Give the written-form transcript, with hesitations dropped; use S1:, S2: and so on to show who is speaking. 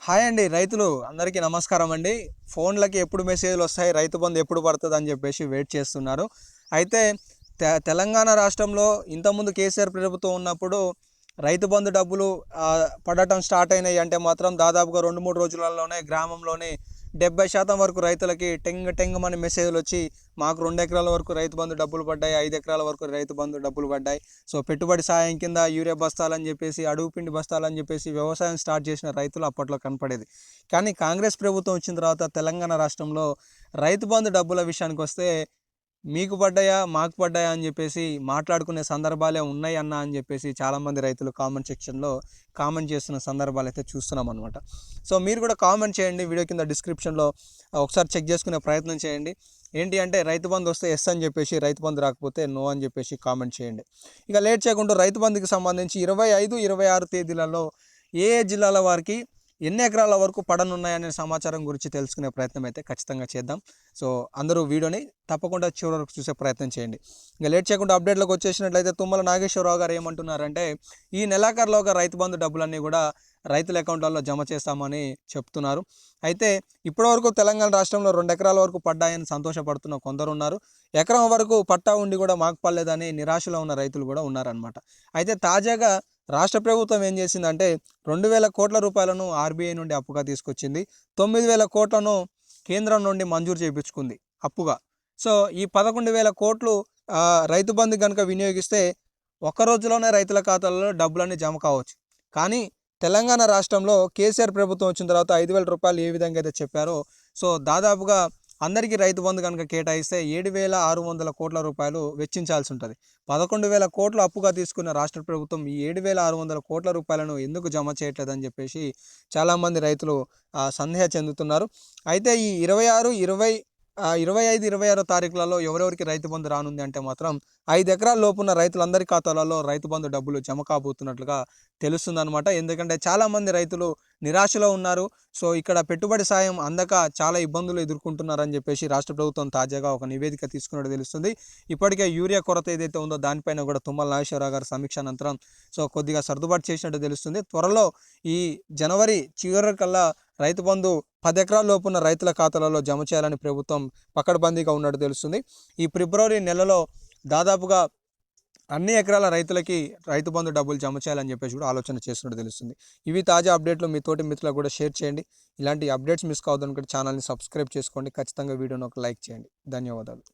S1: Hi అండి రైతులు అందరికీ నమస్కారం అండి. ఫోన్లకి ఎప్పుడు మెసేజ్లు వస్తాయి, రైతు బంధు ఎప్పుడు పడుతుంది అని చెప్పేసి వెయిట్ చేస్తున్నారు. అయితే తెలంగాణ రాష్ట్రంలో ఇంతకుముందు కేసీఆర్ ప్రభుత్వం ఉన్నప్పుడు రైతు బంధు డబ్బులు పడటం స్టార్ట్ అయినాయి అంటే మాత్రం దాదాపుగా 2-3 రోజులలోనే గ్రామంలోనే 70% వరకు రైతులకి టెంగమని మెసేజ్లు వచ్చి మాకు 2 ఎకరాల వరకు రైతు బంధు డబ్బులు పడ్డాయి, 5 ఎకరాల వరకు రైతు బంధు డబ్బులు పడ్డాయి. సో పెట్టుబడి సాయం కింద యూరియా బస్తాలని చెప్పేసి, అడుగు పిండి బస్తాలని చెప్పేసి వ్యవసాయం స్టార్ట్ చేసిన రైతులు అప్పట్లో కనపడేది. కానీ కాంగ్రెస్ ప్రభుత్వం వచ్చిన తర్వాత తెలంగాణ రాష్ట్రంలో రైతు బంధు డబ్బుల విషయానికి వస్తే మీకు పడ్డాయా మాకు పడ్డాయా అని చెప్పేసి మాట్లాడుకునే సందర్భాలే ఉన్నాయి అన్న అని చెప్పేసి చాలామంది రైతులు కామెంట్ సెక్షన్లో కామెంట్ చేస్తున్న సందర్భాలు అయితే చూస్తున్నాం అనమాట. సో మీరు కూడా కామెంట్ చేయండి, వీడియో కింద డిస్క్రిప్షన్లో ఒకసారి చెక్ చేసుకునే ప్రయత్నం చేయండి. ఏంటి అంటే రైతు బంధు వస్తే ఎస్ అని చెప్పేసి, రైతు బంధు రాకపోతే నో అని చెప్పేసి కామెంట్ చేయండి. ఇక లేట్ చేయకుండా రైతు బంధుకి సంబంధించి 25, 26 తేదీలలో ఏ జిల్లాల వారికి ఎన్ని ఎకరాల వరకు పడనున్నాయనే సమాచారం గురించి తెలుసుకునే ప్రయత్నం అయితే ఖచ్చితంగా చేద్దాం. సో అందరూ వీడియోని తప్పకుండా చివరి వరకు చూసే ప్రయత్నం చేయండి. ఇంకా లేట్ చేయకుండా అప్డేట్లోకి వచ్చేసినట్లయితే తుమ్మల నాగేశ్వరరావు గారు ఏమంటున్నారంటే ఈ నెలాఖరులోగా రైతు బంధు డబ్బులన్నీ కూడా రైతుల అకౌంట్లలో జమ చేస్తామని చెప్తున్నారు. అయితే ఇప్పటివరకు తెలంగాణ రాష్ట్రంలో 2 ఎకరాల వరకు పడ్డాయని సంతోషపడుతున్న కొందరు ఉన్నారు. ఎకరం వరకు పట్టా ఉండి కూడా మాకు పడలేదని నిరాశలో ఉన్న రైతులు కూడా ఉన్నారనమాట. అయితే తాజాగా రాష్ట్ర ప్రభుత్వం ఏం చేసిందంటే 2,000 కోట్ల రూపాయలను ఆర్బీఐ నుండి అప్పుగా తీసుకొచ్చింది. 9,000 కోట్లను కేంద్రం నుండి మంజూరు చేయించుకుంది అప్పుగా. సో ఈ 11,000 కోట్లు రైతు బంధు కనుక వినియోగిస్తే ఒక్క రోజులోనే రైతుల ఖాతాలలో డబ్బులన్నీ జమ కావచ్చు. కానీ తెలంగాణ రాష్ట్రంలో కేసీఆర్ ప్రభుత్వం వచ్చిన తర్వాత 5,000 రూపాయలు ఏ విధంగా అయితే చెప్పారో, సో దాదాపుగా అందరికీ రైతు బంధు కనుక కేటాయిస్తే 7,600 కోట్ల రూపాయలు వెచ్చించాల్సి ఉంటుంది. 11,000 కోట్లు అప్పుగా తీసుకున్న రాష్ట్ర ప్రభుత్వం ఈ 7,600 కోట్ల రూపాయలను ఎందుకు జమ చేయట్లేదని చెప్పేసి చాలామంది రైతులు సందేహం చెందుతున్నారు. అయితే ఈ 25, 26 తారీఖులలో ఎవరెవరికి రైతు బంధు రానుంది అంటే మాత్రం 5 ఎకరాల లోపున్న రైతులందరి ఖాతాలలో రైతు బంధు డబ్బులు జమ కాబోతున్నట్లుగా తెలుస్తుందన్నమాట. ఎందుకంటే చాలామంది రైతులు నిరాశలో ఉన్నారు. సో ఇక్కడ పెట్టుబడి సాయం అందక చాలా ఇబ్బందులు ఎదుర్కొంటున్నారని చెప్పేసి రాష్ట్ర ప్రభుత్వం తాజాగా ఒక నివేదిక తీసుకున్నట్టు తెలుస్తుంది. ఇప్పటికే యూరియా కొరత ఏదైతే ఉందో దానిపైన కూడా తుమ్మల నాగేశ్వరరావు గారు సమీక్ష అనంతరం సో కొద్దిగా సర్దుబాటు చేసినట్టు తెలుస్తుంది. త్వరలో ఈ జనవరి చివరి కల్లా రైతు బంధు 10 ఎకరాల లోపున్న రైతుల ఖాతాలలో జమ చేయాలని ప్రభుత్వం పకడ్బందీగా ఉన్నట్టు తెలుస్తుంది. ఈ ఫిబ్రవరి నెలలో దాదాపుగా అన్ని ఎకరాల రైతులకి రైతు బంధు డబ్బులు జమ చేయాలని చెప్పేసి కూడా ఆలోచన చేస్తున్నట్టు తెలుస్తుంది. ఇవి తాజా అప్డేట్లు మీ తోటి మిత్రులకు కూడా షేర్ చేయండి. ఇలాంటి అప్డేట్స్ మిస్ కావద్దనుకుంటే ఛానల్ని సబ్స్క్రైబ్ చేసుకోండి. ఖచ్చితంగా వీడియోని ఒక లైక్ చేయండి. ధన్యవాదాలు.